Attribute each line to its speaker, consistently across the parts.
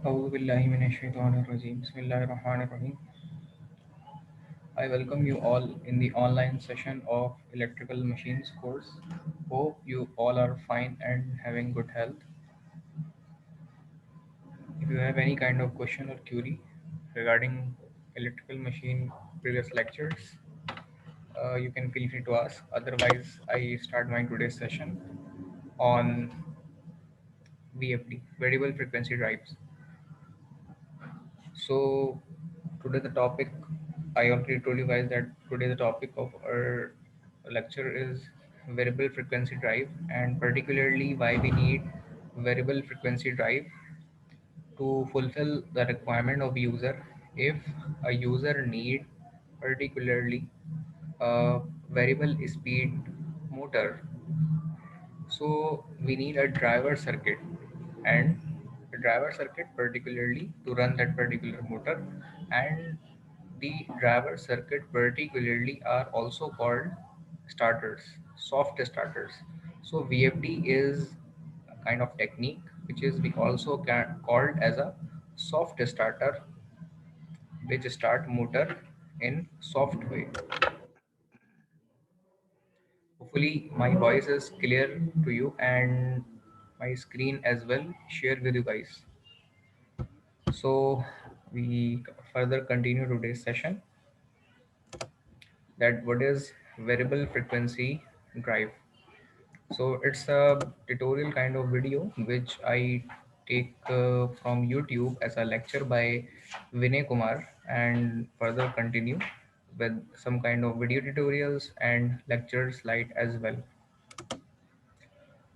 Speaker 1: أعوذ بالله من الشيطان الرجيم. بسم الله الرحمن الرحيم. I welcome you all in the online session of Electrical Machines course. Hope you all are fine and having good health. If you have any kind of question or query regarding electrical machine previous lectures, you can feel free to ask. Otherwise, I start my today's session on VFD, variable frequency drives. So today the topic, I already told you guys that today the topic of our lecture is variable frequency drive, and particularly why we need variable frequency drive to fulfill the requirement of user. If a user need particularly a variable speed motor, so we need a driver circuit, and a driver circuit particularly to run that particular motor, and the driver circuit particularly are also called starters, soft starters. So VFD is a kind of technique which is we also called as a soft starter, which start motor in soft way. Hopefully my voice is clear to you and my screen as well share with you guys. So we further continue today's session, that what is variable frequency drive. So it's a tutorial kind of video which I take from YouTube as a lecture by Vinay Kumar, and further continue with some kind of video tutorials and lecture slide as well.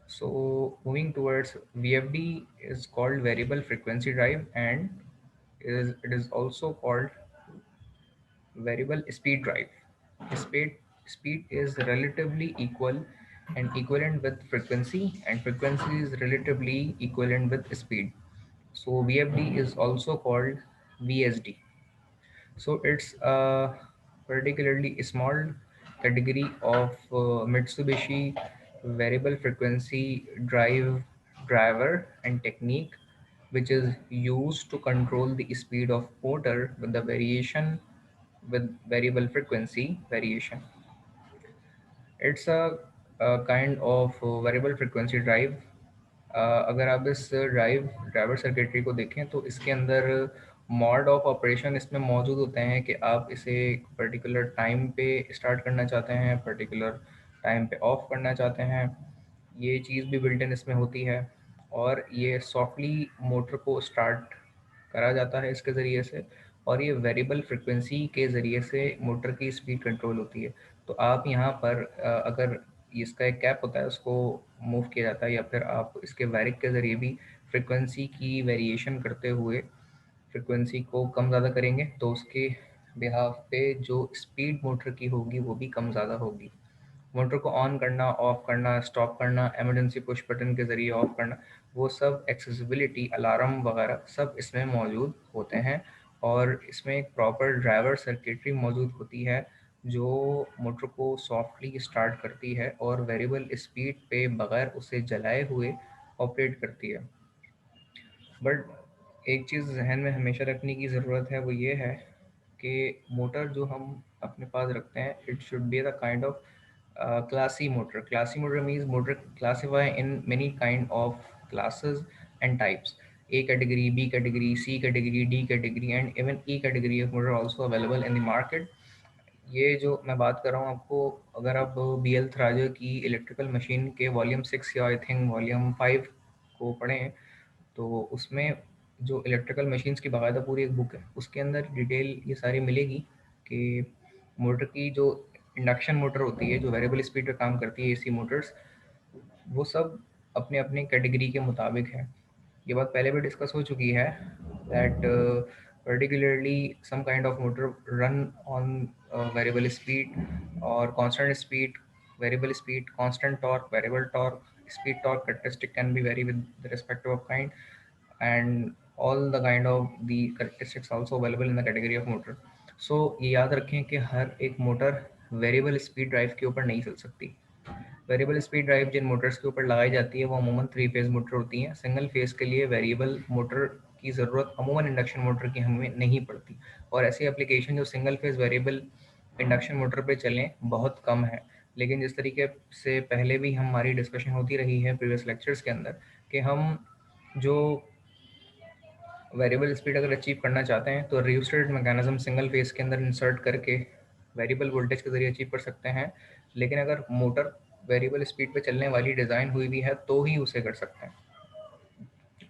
Speaker 1: So moving towards VFD is called variable frequency drive, and it is also called variable speed drive. Speed is relatively equal and equivalent with frequency, and frequency is relatively equivalent with speed. So VFD is also called VSD. So it's a particularly small category of Mitsubishi variable frequency driver and technique, which is used to control the speed of motor with the variation with variable frequency variation. It's a kind of variable frequency drive. अगर आप इस driver circuitry को देखें तो इसके अंदर mode of operation इसमें मौजूद होते हैं कि आप इसे पर्टिकुलर टाइम पे स्टार्ट करना चाहते हैं, पर्टिकुलर टाइम पे ऑफ करना चाहते हैं, ये चीज़ भी बिल्ट इन इसमें होती है। और ये सॉफ्टली मोटर को स्टार्ट करा जाता है इसके ज़रिए से, और ये वेरिएबल फ्रिक्वेंसी के ज़रिए से मोटर की स्पीड कंट्रोल होती है। तो आप यहाँ पर अगर इसका एक कैप होता है उसको मूव किया जाता है, या फिर आप इसके वैरिक के ज़रिए भी फ्रिक्वेंसी की वेरिएशन करते हुए फ्रिक्वेंसी को कम ज़्यादा करेंगे तो उसके बिहाफ पे जो स्पीड मोटर की होगी वो भी कम ज़्यादा होगी। मोटर को ऑन करना, ऑफ करना, स्टॉप करना, इमरजेंसी पुश बटन के ज़रिए ऑफ करना, वो सब एक्सेसिबिलिटी अलार्म वगैरह सब इसमें मौजूद होते हैं। और इसमें एक प्रॉपर ड्राइवर सर्किटरी मौजूद होती है जो मोटर को सॉफ्टली स्टार्ट करती है और वेरिएबल स्पीड पे बगैर उसे जलाए हुए ऑपरेट करती है। बट एक चीज़ जहन में हमेशा रखने की ज़रूरत है, वो ये है कि मोटर जो हम अपने पास रखते हैं, it should be the kind of classy motor. Classy motor means motor classify in many kind of classes and types. A category, B category, C category, D category, and even E category of motor also available in the market. ये जो मैं बात कर रहा हूँ आपको, अगर आप बी एल थ्राजर की इलेक्ट्रिकल मशीन के वॉल्यूम 6 या आई थिंक वॉल्यूम 5 को पढ़ें तो उसमें जो इलेक्ट्रिकल मशीन्स की बाकायदा पूरी एक बुक है, उसके अंदर डिटेल ये सारी मिलेगी कि मोटर की जो इंडक्शन मोटर होती है जो वेरिएबल स्पीड पे काम करती है, एसी मोटर्स, वो सब अपने अपने कैटेगरी के मुताबिक है। ये बात पहले भी डिस्कस हो चुकी है that particularly some kind of motor run on variable speed or constant speed, variable speed, constant torque, variable torque, speed torque characteristic can be vary with the respective of kind, and all the kind of the characteristics also available in the category of motor. So ये याद रखें कि हर एक motor variable speed drive के ऊपर नहीं चल सकती। वेरिएबल स्पीड ड्राइव जिन मोटर्स के ऊपर लगाई जाती है वो अमूमन 3 फेज मोटर होती हैं। सिंगल फेज के लिए वेरिएबल मोटर की ज़रूरत अमूमन इंडक्शन मोटर की हमें नहीं पड़ती, और ऐसी एप्लीकेशन जो single phase variable induction motor पे चलें बहुत कम है। लेकिन जिस तरीके से पहले भी हमारी डिस्कशन होती रही है प्रीवियस लेक्चर्स के अंदर, कि हम जो वेरिएबल स्पीड अगर अचीव करना चाहते हैं तो रियोस्टेट मैकेनिज्म सिंगल फेज के अंदर इंसर्ट करके वेरिएबल वोल्टेज के जरिए अचीव कर सकते हैं। लेकिन अगर मोटर वेरिएबल स्पीड पे चलने वाली डिज़ाइन हुई भी है तो ही उसे कर सकते हैं।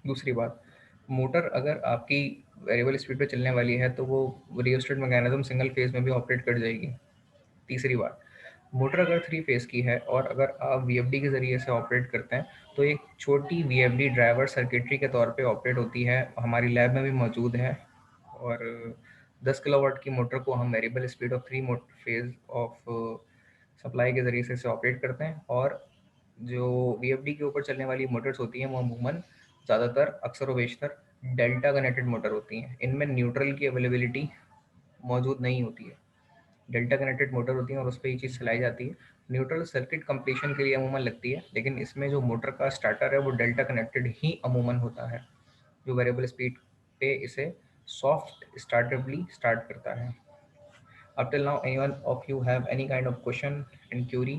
Speaker 1: दूसरी बात, मोटर अगर आपकी वेरिएबल स्पीड पे चलने वाली है तो वो रियोस्टेट मैकेनिज्म सिंगल फेज में भी ऑपरेट कर जाएगी। तीसरी बात, मोटर अगर थ्री फेज की है और अगर आप वीएफडी के ज़रिए से ऑपरेट करते हैं तो एक छोटी वीएफडी ड्राइवर सर्किटरी के तौर पे ऑपरेट होती है, हमारी लैब में भी मौजूद है। और 10 किलोवाट की मोटर को हम variable speed of three phase of supply के ज़रिए से इसे ऑपरेट करते हैं। और जो वीएफडी के ऊपर चलने वाली मोटर्स होती हैं वो अमूमन ज़्यादातर अक्सर व बेशतर डेल्टा कनेक्टेड मोटर होती हैं। इनमें न्यूट्रल की अवेलेबिलिटी मौजूद नहीं होती है। डेल्टा कनेक्टेड मोटर होती है और उस पर ये चीज़ चलाई जाती है। न्यूट्रल सर्किट कंप्लीशन के लिए अमूमन लगती है, लेकिन इसमें जो मोटर का स्टार्टर है वो डेल्टा कनेक्टेड ही अमूमन होता है, जो वेरिएबल स्पीड पे इसे सॉफ्ट स्टार्टेबली स्टार्ट करता है। Up till now, anyone of you have any kind of question and query,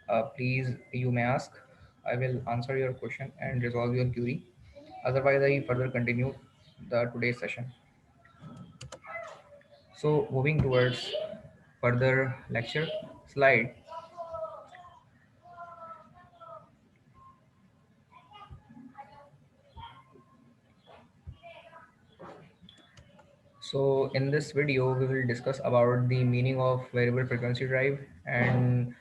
Speaker 1: please you may ask. I will answer your question and resolve your query. Otherwise, I further continue the today's session. So, moving towards further lecture slide. So in this video, we will discuss about the meaning of variable frequency drive and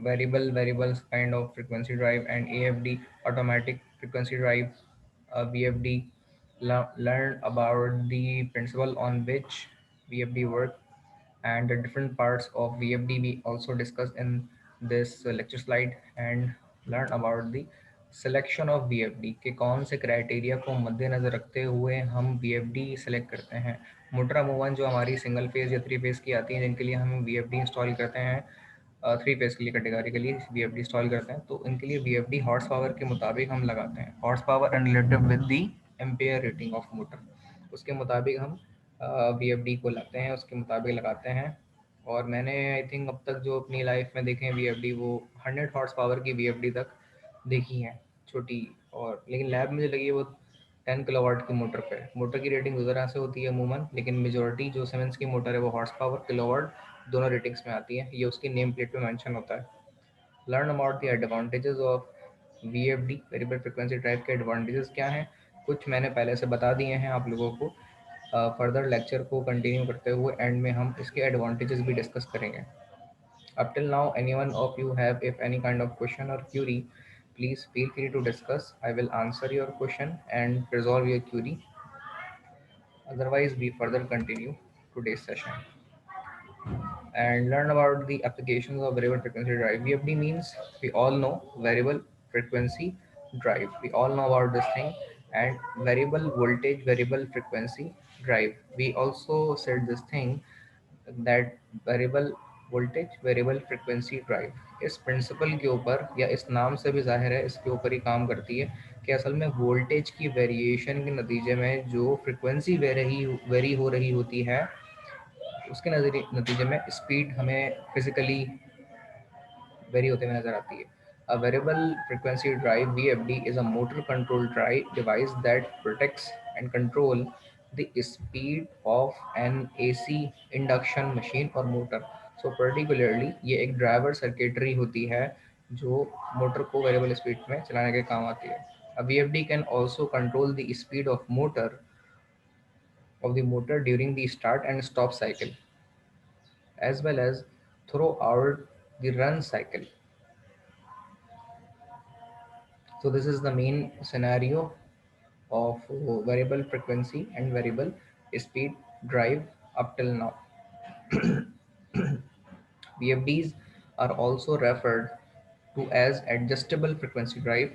Speaker 1: variables kind of frequency drive and AFD automatic frequency drive, VFD. Learn about the principle on which VFD work and the different parts of VFD we also discuss in this lecture slide, and learn about the selection of VFD के कौन से criteria को मद्देनज़र रखते हुए हम VFD select करते हैं। मोटर अमूमन जो हमारी सिंगल फेज़ या थ्री फेज़ की आती हैं जिनके लिए हम वीएफडी इंस्टॉल करते हैं, थ्री फेज़ के लिए कैटेगरी के लिए वीएफडी इंस्टॉल करते हैं, तो इनके लिए वीएफडी हॉर्स पावर के मुताबिक हम लगाते हैं। Horse power and relative with the ampere rating of motor, उसके मुताबिक हम वीएफडी को लाते हैं, उसके मुताबिक लगाते हैं। और मैंने आई थिंक अब तक जो अपनी लाइफ में देखे हैं वीएफडी, वो 100 हॉर्स पावर की वीएफडी तक देखी हैं छोटी। और लेकिन लैब में जो लगी है वो 10 किलोवाट की मोटर पे। मोटर की रेटिंग दो तरह से होती है अमूमन, लेकिन मेजोरिटी जो सीमेंस की मोटर है वो हॉर्स पावर किलोवाट दोनों रेटिंग्स में आती है, ये उसकी नेम प्लेट पे मेंशन होता है। Learn about the advantages of VFD, variable frequency drive के एडवांटेजेस क्या हैं, कुछ मैंने पहले से बता दिए हैं आप लोगों को। फर्दर लेक्चर को कंटिन्यू करते हुए एंड में हम इसके एडवांटेजेस भी डिस्कस करेंगे। Up till now, anyone of you have if any kind of question or query, please feel free to discuss. I will answer your question and resolve your query. Otherwise, we further continue today's session and learn about the applications of variable frequency drive. VFD means we all know variable frequency drive. We all know about this thing, and variable voltage, variable frequency drive. We also said this thing that variable voltage variable frequency drive इस principal के ऊपर, या इस नाम से भी जाहिर है इसके ऊपर ही काम करती है कि असल में वोल्टेज की वेरिएशन के नतीजे में जो फ्रिक्वेंसी वेरी हो रही होती है उसके नतीजे में स्पीड हमें फिजिकली वेरी होते हुए नजर आती है। A variable frequency drive VFD is a motor control device that protects and control the speed of an AC induction machine or motor. So particularly ये एक ड्राइवर सर्किटरी होती है जो मोटर को वेरिएबल स्पीड में चलाने के काम आती है। A VFD can also control the speed of the motor during the start and stop cycle as well as throughout the run cycle. So this is the main scenario of variable frequency and variable speed drive up till now. VFDs are also referred to as adjustable frequency drive.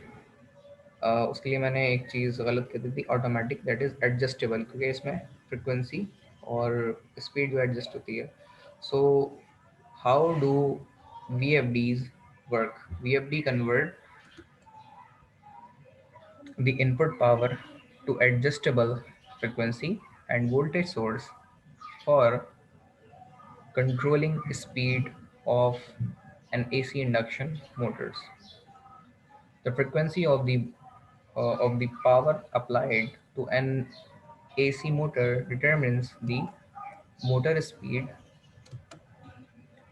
Speaker 1: उसके लिए मैंने एक चीज़ गलत कह दी थी, automatic, that is adjustable, क्योंकि इसमें frequency और स्पीड जो एडजस्ट होती है। So how do VFDs work? VFD convert the input power to adjustable frequency and voltage source for controlling speed of an AC induction motors. The frequency of the power applied to an AC motor determines the motor speed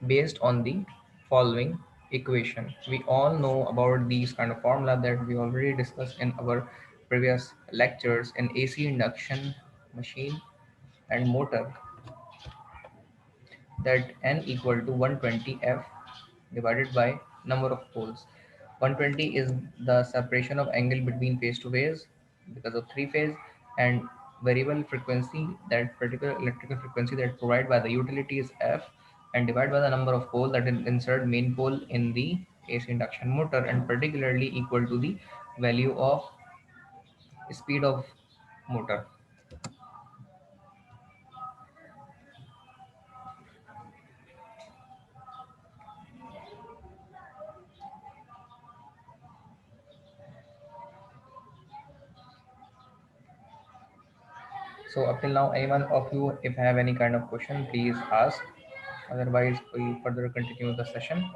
Speaker 1: based on the following equation. We all know about these kind of formula that we already discussed in our previous lectures in AC induction machine and motor, that n equal to 120 f divided by number of poles. 120 is the separation of angle between phase to phase because of three phase, and variable frequency, that particular electrical frequency that provided by the utility, is f, and divided by the number of pole, that is insert main pole in the AC induction motor, and particularly equal to the value of speed of motor. So up till now, anyone of you, if have any kind of question, please ask. Otherwise, we'll further continue the session.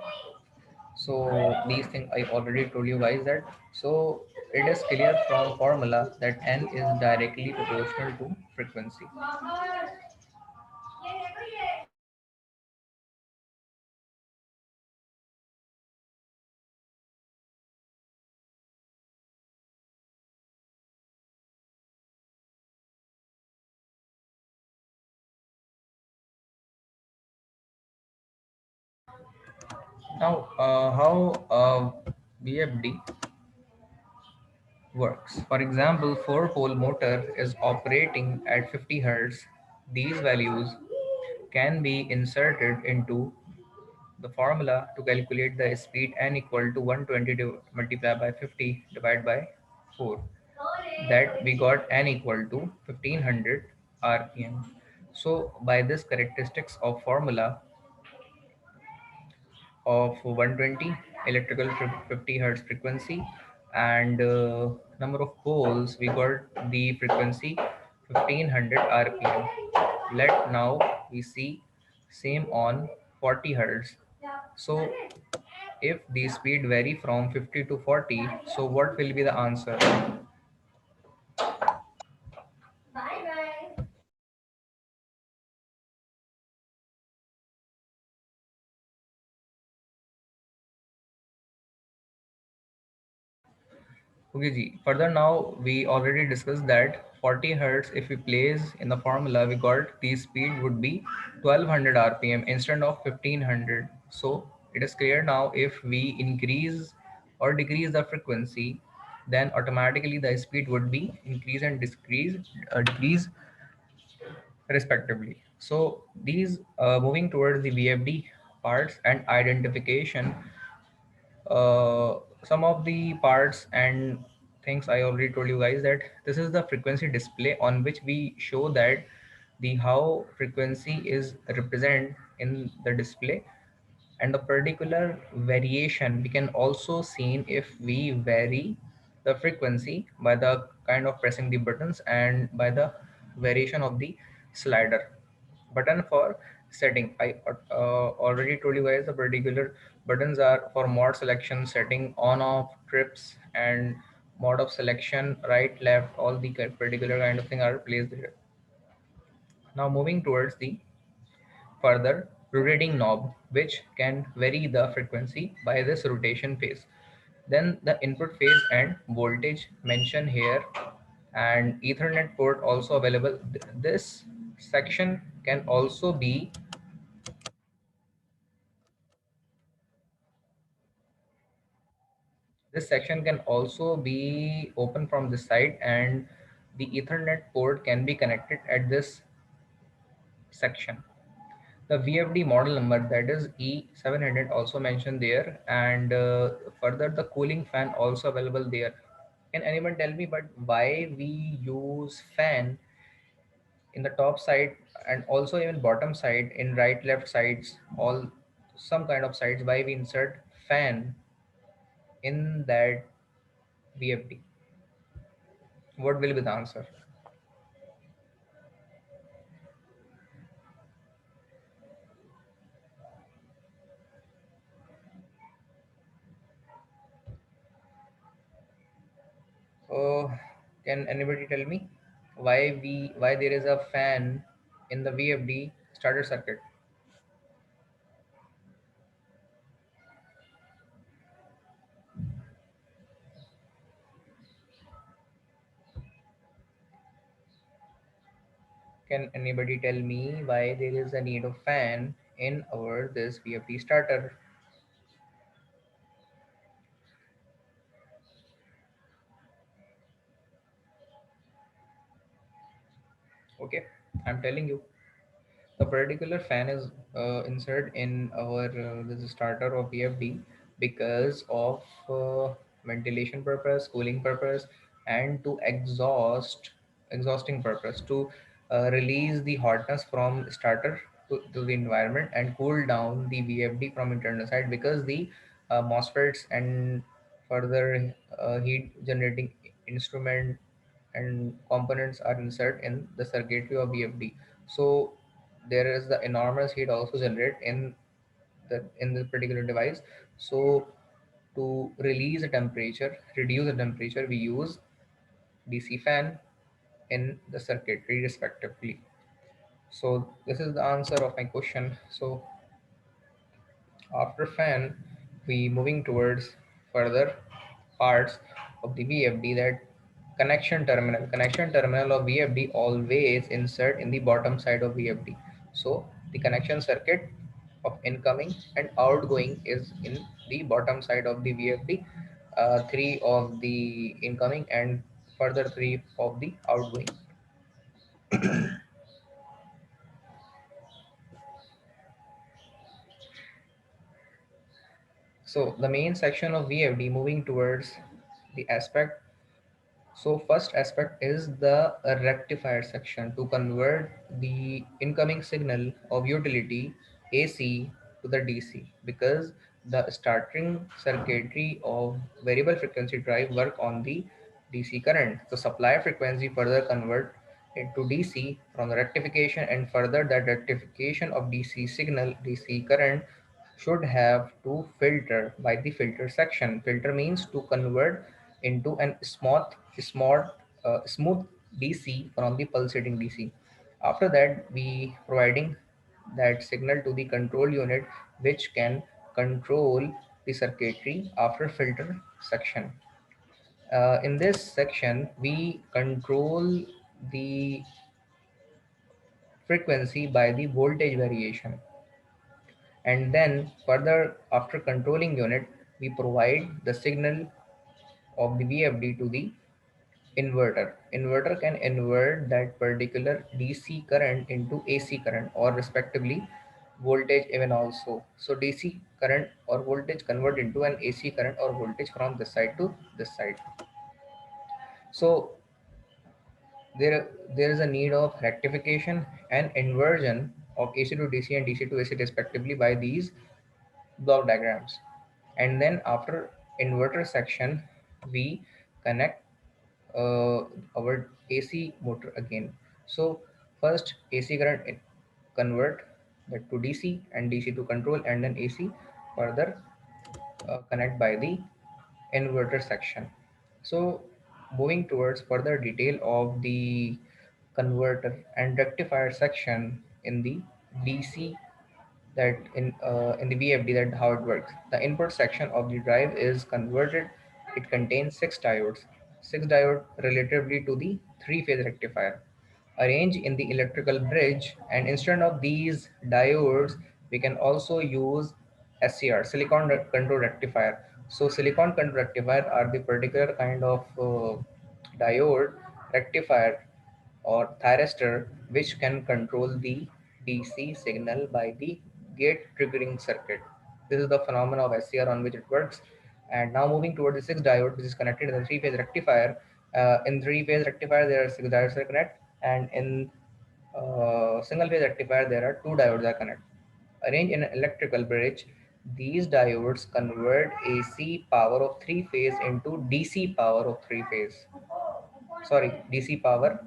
Speaker 1: So these things I already told you guys that. So it is clear from formula that n is directly proportional to frequency. Now, how VFD works. For example, four-pole motor is operating at 50 Hz. These values can be inserted into the formula to calculate the speed n equal to 120 multiplied by 50 divided by 4. That we got n equal to 1500 rpm. So by this characteristics of formula of 120 electrical 50 hertz frequency and number of poles, we got the frequency 1500 rpm. Let now we see same on 40 hertz. So if the speed vary from 50 to 40, so what will be the answer? Okay, Ji. Further now, we already discussed that 40 hertz, if we place in the formula, we got the speed would be 1200 rpm instead of 1500. So it is clear now, if we increase or decrease the frequency, then automatically the speed would be increase and decrease respectively. So these moving towards the VFD parts and identification, some of the parts and things I already told you guys, that this is the frequency display on which we show that the how frequency is represent in the display, and the particular variation we can also see if we vary the frequency by the kind of pressing the buttons and by the variation of the slider button for setting. I already told you guys the particular buttons are for mode selection, setting, on off, trips, and mode of selection, right, left, all the particular kind of thing are placed there. Now moving towards the further rotating knob, which can vary the frequency by this rotation phase. Then the input phase and voltage mentioned here, and Ethernet port also available. This section can also be this section can also be open from this side, and the Ethernet port can be connected at this section. The VFD model number, that is E700, also mentioned there, and further the cooling fan also available there. Can anyone tell me, but why we use fan in the top side and also even bottom side, in right left sides, all some kind of sides, why we insert fan in that VFD? What will be the answer? Oh, can anybody tell me why there is a fan in the VFD starter circuit? Can anybody tell me why there is a need of fan in our this VFD starter? Okay, I'm telling you. The particular fan is inserted in our this starter of VFD because of ventilation purpose, cooling purpose, and to exhausting purpose to release the hotness from starter to the environment and cool down the VFD from internal side because the MOSFETs and further heat generating instrument and components are inserted in the circuitry of VFD. So there is the enormous heat also generated in the particular device. So to release the temperature, reduce the temperature, we use DC fan in the circuitry respectively. So this is the answer of my question. So after fan, we moving towards further parts of the VFD, that connection terminal. Connection terminal of VFD always insert in the bottom side of VFD. So the connection circuit of incoming and outgoing is in the bottom side of the VFD. Three of the incoming and further three of the outgoing. So the main section of VFD moving towards the aspect. So first aspect is the rectifier section to convert the incoming signal of utility AC to the DC because the starting circuitry of variable frequency drive work on the DC current. So supply frequency further convert into DC from the rectification, and further that rectification of DC signal DC current should have to filter by the filter section. Filter means to convert into an smooth DC from the pulsating DC. After that, we providing that signal to the control unit, which can control the circuitry after filter section. In this section, we control the frequency by the voltage variation, and then further after controlling unit, we provide the signal of the VFD to the inverter. Inverter can invert that particular DC current into AC current or respectively voltage even also. So DC current or voltage convert into an AC current or voltage from this side to this side. So there is a need of rectification and inversion of AC to DC and DC to AC respectively by these block diagrams. And then after inverter section, we connect our AC motor again. So first AC current convert that to DC and DC to control, and then AC further connect by the inverter section. So moving towards further detail of the converter and rectifier section in the DC, that in the VFD, that how it works. The input section of the drive is converted. It contains six diode relatively to the three-phase rectifier arranged in the electrical bridge. And instead of these diodes, we can also use SCR, control rectifier. So silicon control rectifier are the particular kind of diode rectifier or thyristor which can control the DC signal by the gate triggering circuit. This is the phenomena of SCR on which it works. And now moving toward the six diode, which is connected to the three-phase rectifier. In three-phase rectifier, there are six diodes are connected, and in single-phase rectifier, there are two diodes are connected. Arranged in an electrical bridge, these diodes convert AC power of three phase into DC power of three phase. sorry, DC power,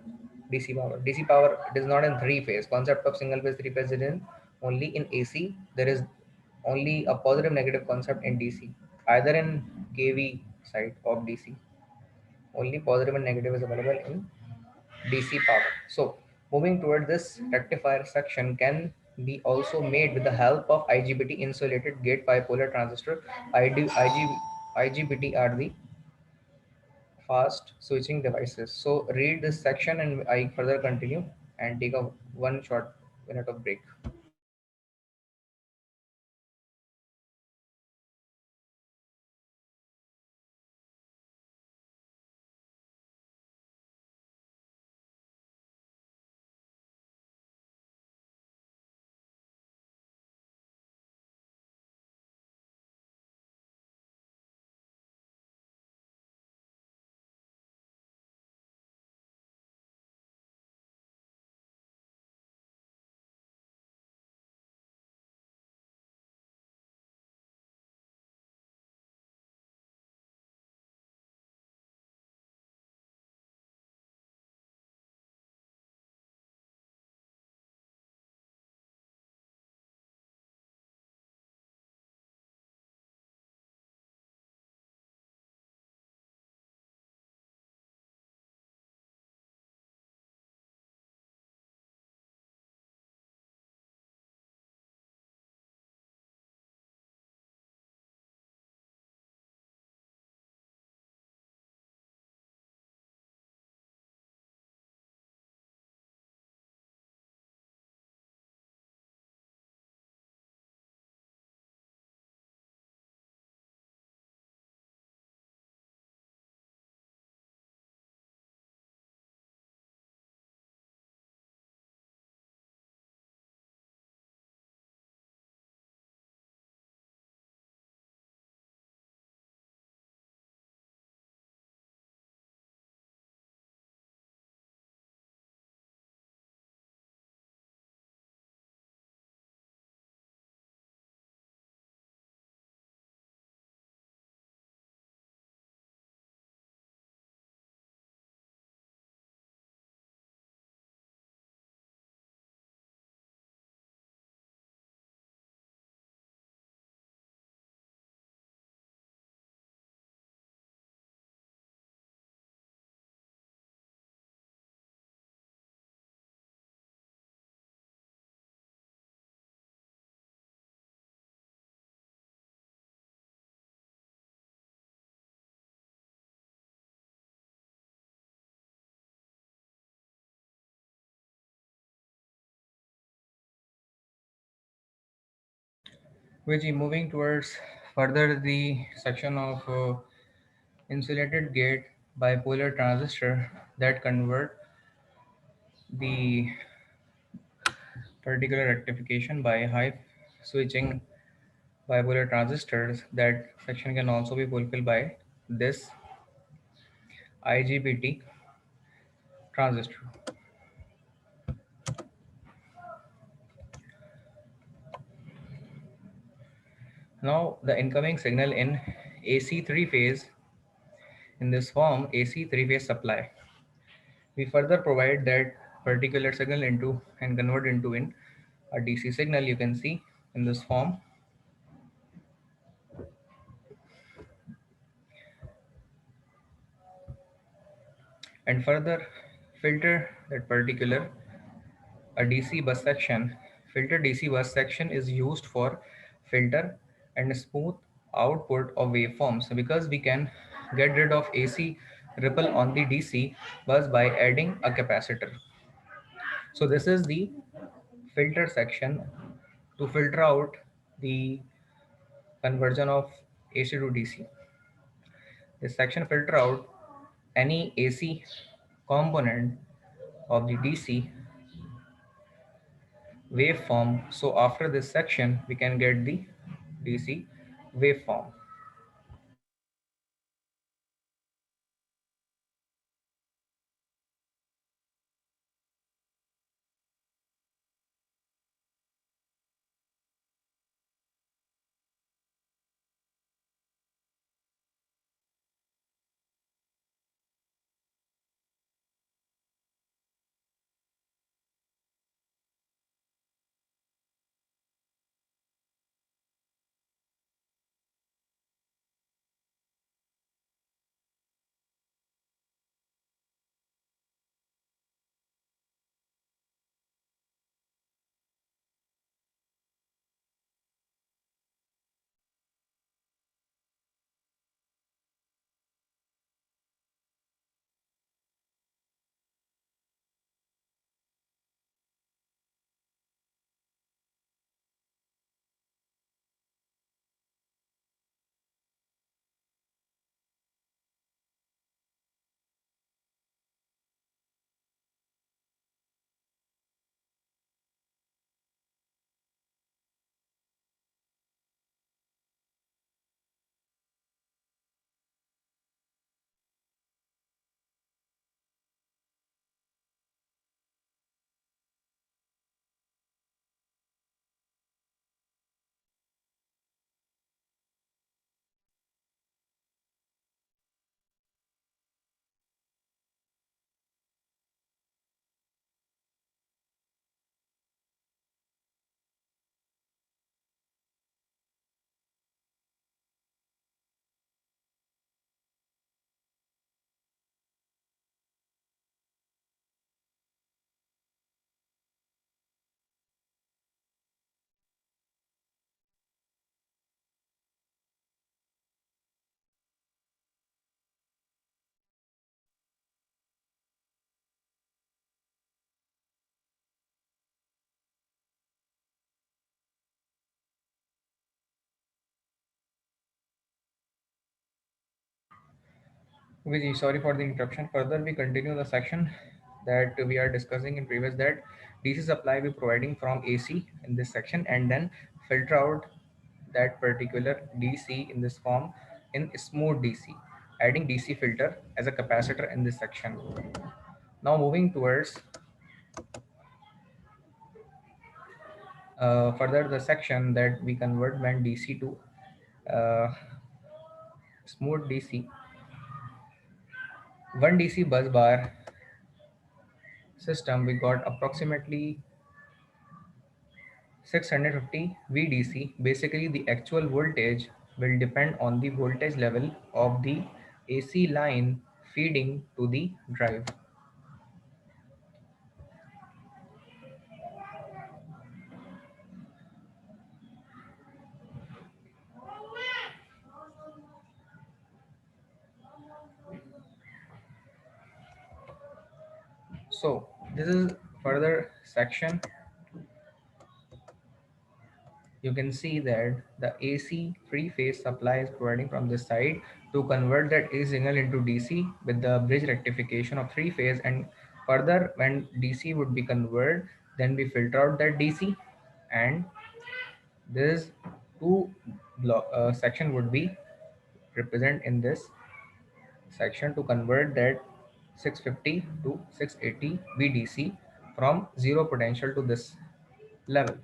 Speaker 1: it is not in three phase. Concept of single phase, three phase is in only in AC. There is only a positive negative concept in DC. Either in KV side of DC, only positive and negative is available in DC power. So moving toward this rectifier section can be also made with the help of IGBT, insulated gate bipolar transistor. IGBT are the fast switching devices. So read this section and I further continue and take a one short minute of break. Which moving towards further the section of insulated gate bipolar transistor that convert the particular rectification by high switching bipolar transistors. That section can also be fulfilled by this IGBT transistor. Now the incoming signal in AC three phase, in this form AC three phase supply. We further provide that particular signal into and convert into in a DC signal, you can see in this form, and further filter that particular a DC bus section. Filter DC bus section is used for filter and smooth output of waveforms, because we can get rid of AC ripple on the DC bus by adding a capacitor. So this is the filter section to filter out the conversion of AC to DC. This section filter out any AC component of the DC waveform. So after this section, we can get the DC waveform. Vijay, sorry for the interruption. Further, we continue the section that we are discussing in previous, that DC supply we providing from AC in this section, and then filter out that particular DC in this form in smooth DC, adding DC filter as a capacitor in this section. Now moving towards further the section that we convert when DC to uh, smooth DC. One DC bus bar system, we got approximately 650 VDC. Basically, the actual voltage will depend on the voltage level of the AC line feeding to the drive. So this is further section. You can see that the AC three phase supply is providing from this side to convert that AC signal into DC with the bridge rectification of three phase, and further when DC would be converted, then we filter out that DC, and this section would be represent in this section to convert that 650 to 680 VDC from zero potential to this level.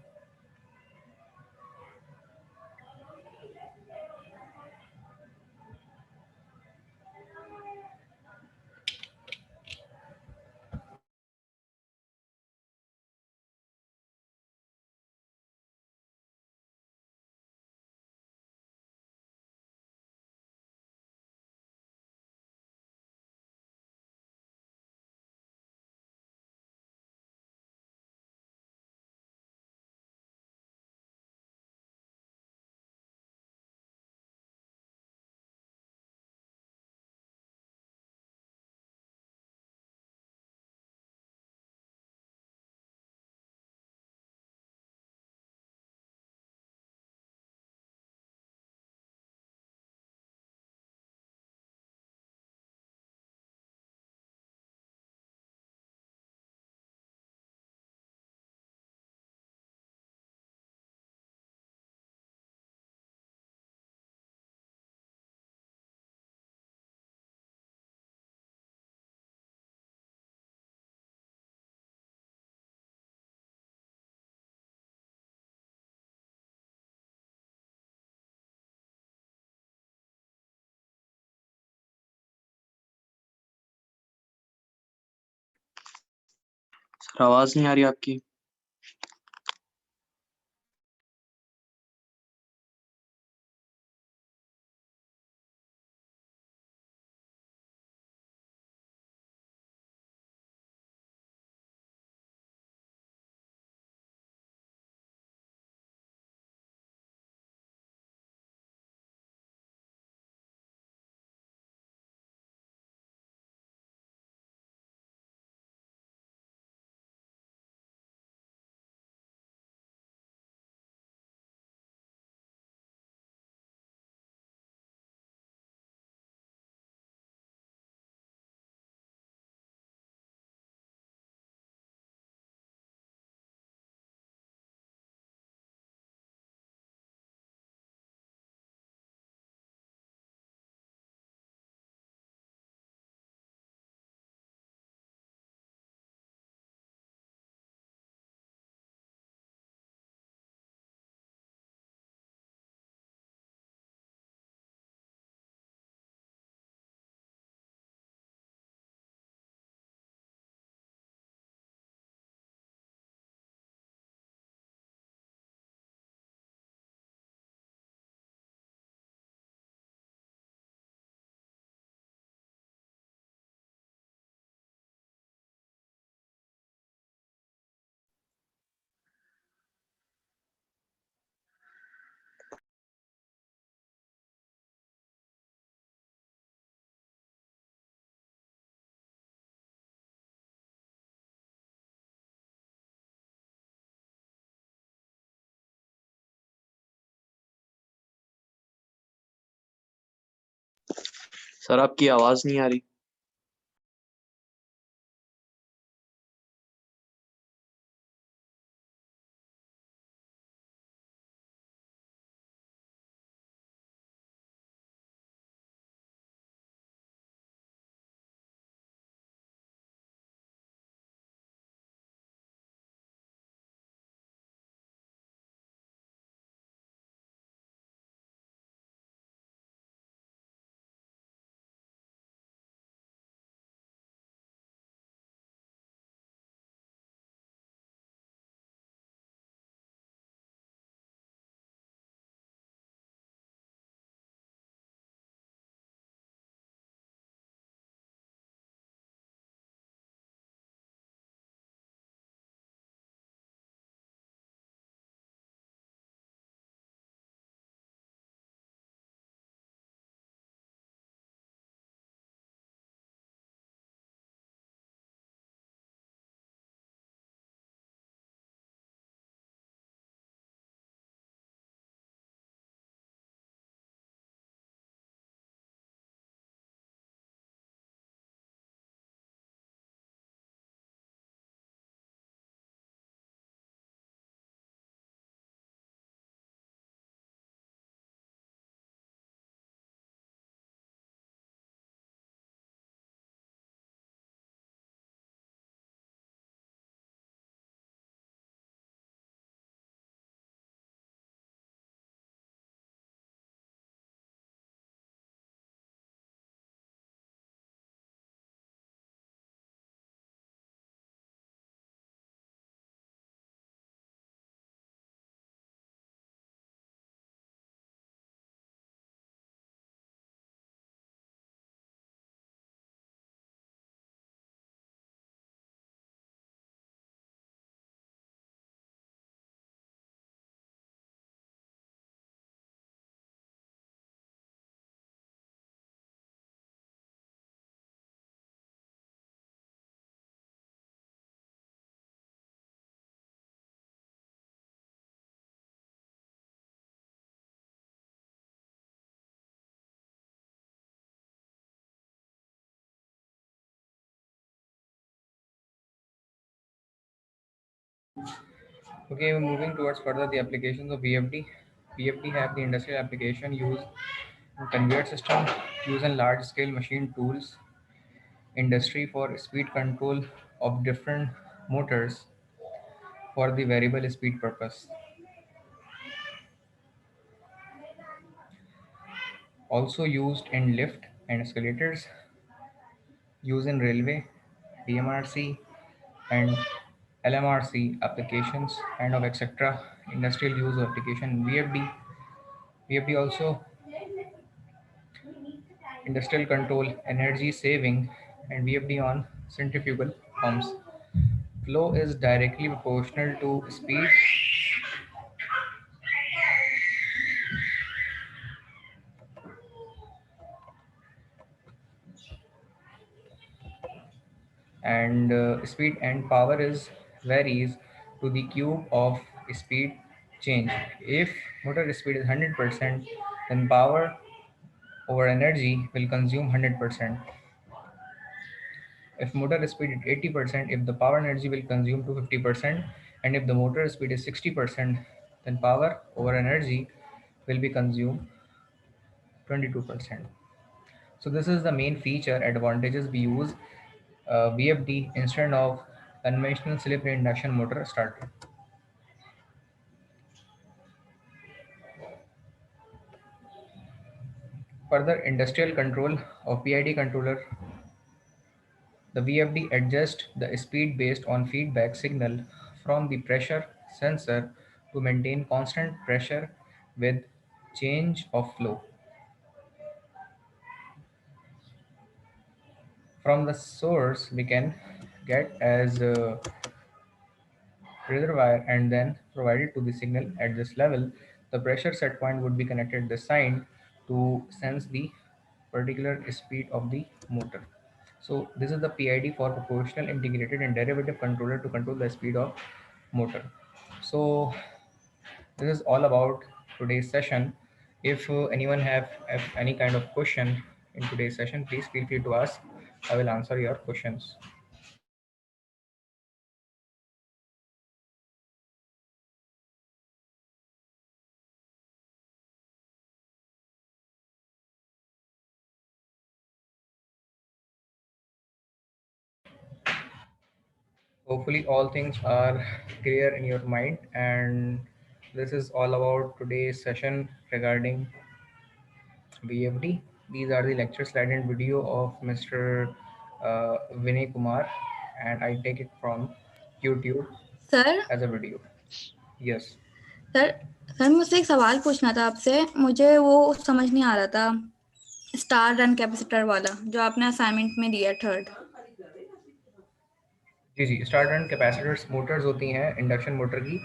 Speaker 2: Sir आवाज नहीं आ रही आपकी। Sir आपकी आवाज नहीं आ रही।
Speaker 1: Okay, we're moving towards further the applications of VFD. VFD have the industrial application used in conveyor system, used in large scale machine tools, industry for speed control of different motors for the variable speed purpose. Also used in lift and escalators, used in railway, DMRC and LMRC applications and of etc. Industrial use of application VFD. VFD also industrial control, energy saving, and VFD on centrifugal pumps. Flow is directly proportional to speed, and speed and power is varies to the cube of speed change. If motor speed is 100%, then power over energy will consume 100%. If motor speed is 80%, if the power energy will consume to 50%, and if the motor speed is 60%, then power over energy will be consumed 22%. So this is the main feature advantages we use VFD instead of conventional slip ring induction motor starter. Further industrial control of PID controller, the VFD adjusts the speed based on feedback signal from the pressure sensor to maintain constant pressure with change of flow. From the source, we can get as reservoir and then provided to the signal at this level. The pressure set point would be connected the sign to sense the particular speed of the motor. So this is the PID for proportional integrated and derivative controller to control the speed of motor. So this is all about today's session. If anyone have any kind of question in today's session. Please feel free to ask. I will answer your questions. Hopefully all things are clear in your mind, and this is all about today's session regarding VFD. These are the lecture slide and video of Mr. Vinay Kumar, and I take it from YouTube
Speaker 3: sir
Speaker 1: as a video. Yes.
Speaker 3: Sir sir मुझसे एक सवाल पूछना था आपसे। मुझे वो समझ नहीं आ रहा था, स्टार रन कैपेसिटर वाला जो आपने असाइनमेंट में दिया थर्ड।
Speaker 1: जी जी, स्टार्टर एंड कैपेसिटर्स मोटर्स होती हैं इंडक्शन मोटर की,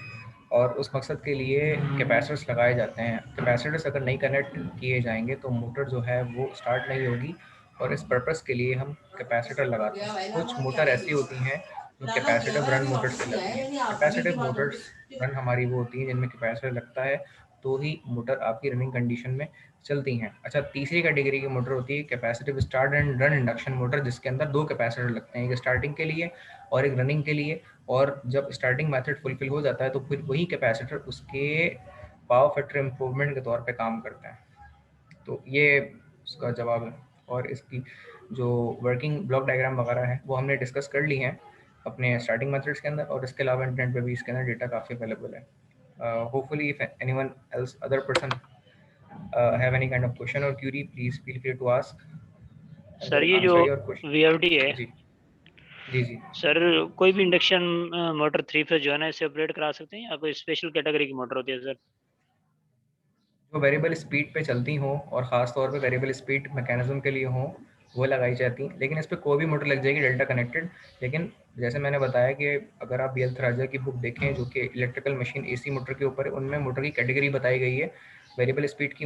Speaker 1: और उस मकसद के लिए कैपेसिटर्स लगाए जाते हैं। कैपेसिटर्स अगर नहीं कनेक्ट किए जाएंगे तो मोटर जो है वो स्टार्ट नहीं होगी, और इस पर्पस के लिए हम कैपेसिटर लगाते हैं। कुछ मोटर ऐसी होती हैं जो कैपेसिटिव रन मोटर्स कहलाती हैं। कैपेसिटिव मोटर्स रन हमारी वो होती हैं जिनमें कैपेसिटर लगता है तो ही मोटर आपकी रनिंग कंडीशन में चलती हैं। अच्छा, तीसरी कैटेगरी की मोटर होती है capacitive start and run induction motor, जिसके अंदर दो कैपेसिटर लगते हैं, एक स्टार्टिंग के लिए और एक रनिंग के लिए। और जब स्टार्टिंग मेथड फुलफिल हो जाता है तो फिर वही कैपेसिटर उसके पावर फैक्टर इम्प्रूवमेंट के तौर पे काम करता है। तो ये उसका जवाब है। और इसकी जो वर्किंग ब्लॉक डायग्राम वगैरह है वो हमने डिस्कस कर ली हैं अपने स्टार्टिंग मेथड्स के अंदर, और इसके अलावा इंटरनेट पे भी इसके अंदर डेटा काफ़ी अवेलेबल है। Hopefully if anyone else other person have any kind of question or query, please feel free to ask. I
Speaker 4: sir
Speaker 1: will
Speaker 4: ये जो
Speaker 1: answer your question.
Speaker 4: VFD है
Speaker 1: जी जी जी।
Speaker 4: सर, कोई भी इंडक्शन मोटर 3 फेज जो है ना इसे ऑपरेट करा सकते हैं या कोई स्पेशल कैटेगरी की मोटर होती है सर?
Speaker 1: जो वेरिएबल स्पीड पे चलती हों और ख़ास तौर पे वेरिएबल स्पीड मैकेनिज्म के लिए हों वो लगाई जाती हैं, लेकिन इस पे कोई भी मोटर लग जाएगी डेल्टा कनेक्टेड। लेकिन जैसे मैंने बताया कि अगर आप BL थराजा की बुक देखें जो कि इलेक्ट्रिकल मशीन AC मोटर के ऊपर है, उनमें मोटर की कैटेगरी बताई गई है। वेरिएबल स्पीड की